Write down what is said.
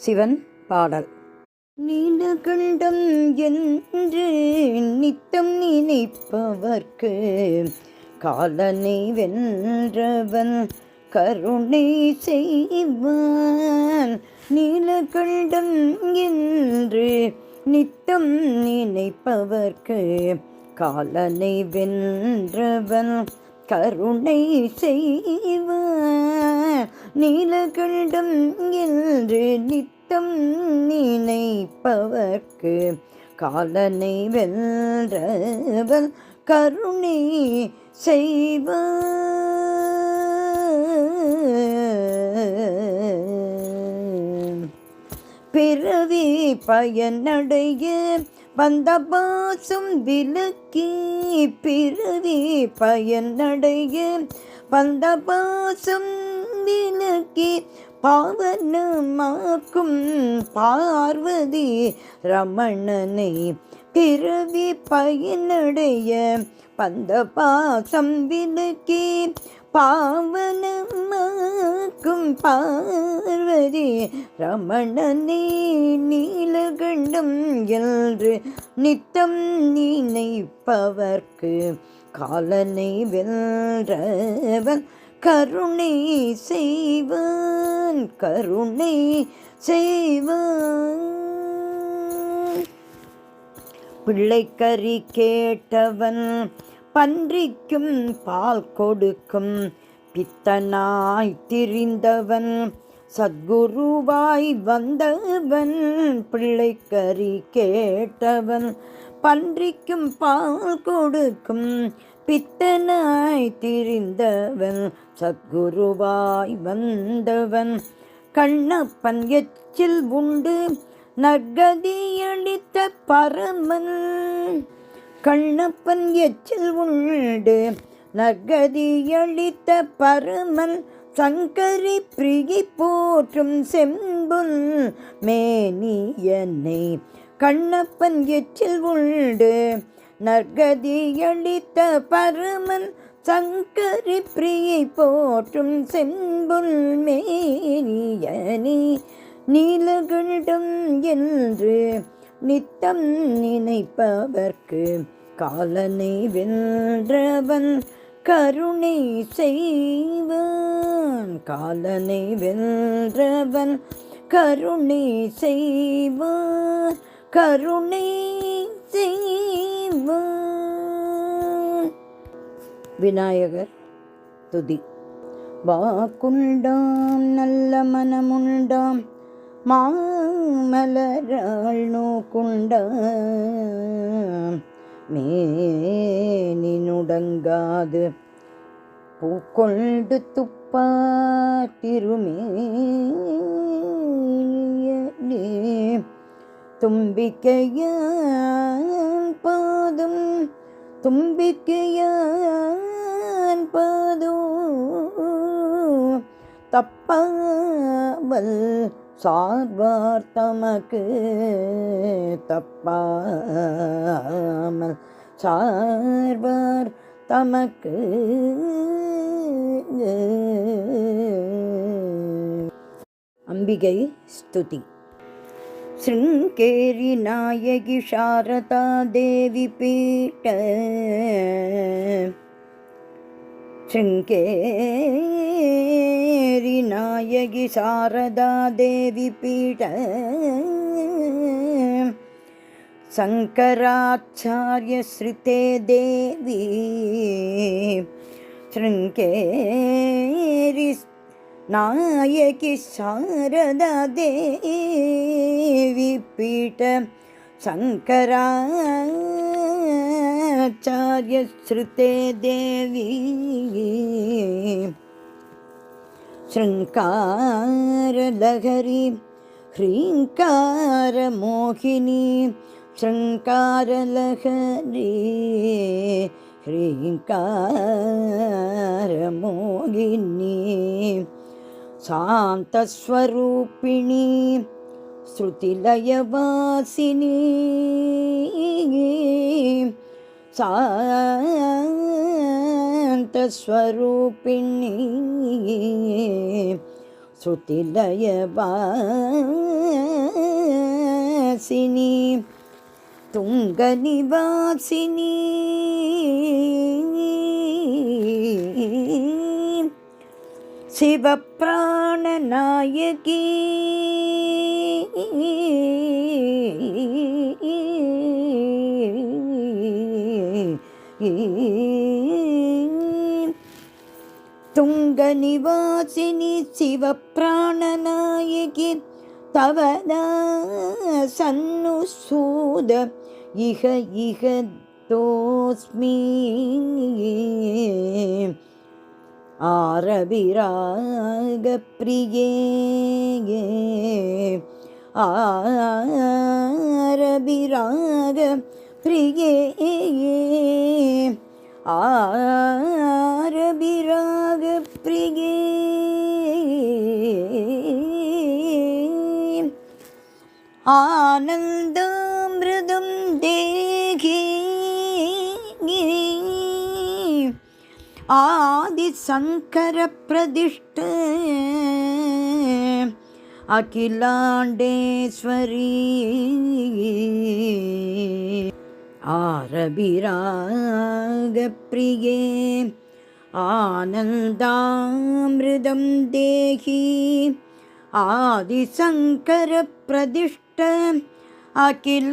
சிவன் பாடல். நீலகண்டம் என்று நித்தம் நினைப்பவர்க்கு காலனை வென்றவன் கருணை செய்வான். நீலகண்டம் என்று நித்தம் நினைப்பவர்க்கு காலனை வென்றவன் கருணை செய்வான். நீலகண்டம் என்று நித்தம் நினைப்பவர்க்கு காலனை வென்றவன் கருணை செய்வான். பிறவி பயனடைய வந்த பாசம் விலக்கி, பிறவி பயனடைய வந்த பாசம் விலக்கி பாவனமாக்கும் பார்வதி ரமணனை. பிறவி பயனடைய வந்த பாசம் விலக்கி பாவனமாக்கும் பார்வதி ரமணனை. நீலகண்டம் என்று நித்தம் நினைப்பவர்க்கு காலனை வென்றவன் கருணை செய்வான், கருணை செய்வான். பிள்ளைக்கறி கேட்டவன் பன்றிக்கும் பால் கொடுக்கும் பித்தனாய் திரிந்தவன் சத்குருவாய் வந்தவன். பிள்ளைக்கறி கேட்டவன் பன்றிக்கும் பால் கொடுக்கும் பித்தனாய் திரிந்தவன் சத்குருவாய் வந்தவன். கண்ணப்பன் எச்சில் உண்டு நற்கதியளித்த பரமன். கண்ணப்பன் எச்சில் உண்டு நற்கதியளித்த பரமன். சங்கரி பிரியை போற்றும் செம்புல் மேனியனை. கண்ணப்பன் எச்சில் உண்டு நற்கதியளித்த பரமன். சங்கரி பிரியை போற்றும் செம்புல் மேனியனை. நீலகண்டம் என்று நித்தம் நினைப்பவர்க்கு காலனை வென்றவன் கருணை செய்வான், காலனை வென்றவன் கருணை செய்வான், கருணை செய்வான். விநாயகர் துதி. வாக்குண்டாம் நல்ல மனமுண்டாம் மாமலராள் நோக்குண்டாம் மேனினுடங்காது பூக்கொண்டு துப்பா திருமேனியனே. தும்பிக்கையான் பாதம் தும்பிக்கையான் பாதம் தப்பாமல் சார்வார் தமக்கு, தப்பாமல் சார்வார் தமக்கு. அம்பிகை ஸ்துதி. ஸ்ருங்கேரி நாயகி சாரதா தேவி பீட. ஸ்ருங்கேரி நாயகி சாரதா தேவி பீட. சங்கராச்சார்ய ஸ்ருதே தேவி. ஸ்ருங்கேரி நாயகி சாரதா தேவி பீட. சங்கராச்சார்ய ஸ்ருதே தேவி. ஸ்ருங்கார லஹரி ஹ்ரீங்கார மோகினி. ஸ்ருங்கார லஹரி ஹ்ரீங்கார மோகினி. சாந்தஸ்வரூபிணி ஸ்ருதிலயவாசினி. சாந்தஸ்வரூபிணி श्रुतिलयवासिनी तुङ्गनिवासिनी शिवप्राणनायकी तुङ्गनिवासिनी शिवप्राणनायकी तव सन्नुसूद इह इह तोऽस्मि आरविरागप्रिये आरविरागप्रिये आरविरागप्रिये आनन्दामृतं देहि आदिशङ्करप्रदिष्ट अखिलाण्डेश्वरी आरविरागप्रिये आनन्दामृतं देहि आदिशङ्करप्रदिष्ट अखिलाण्डेश्वरी।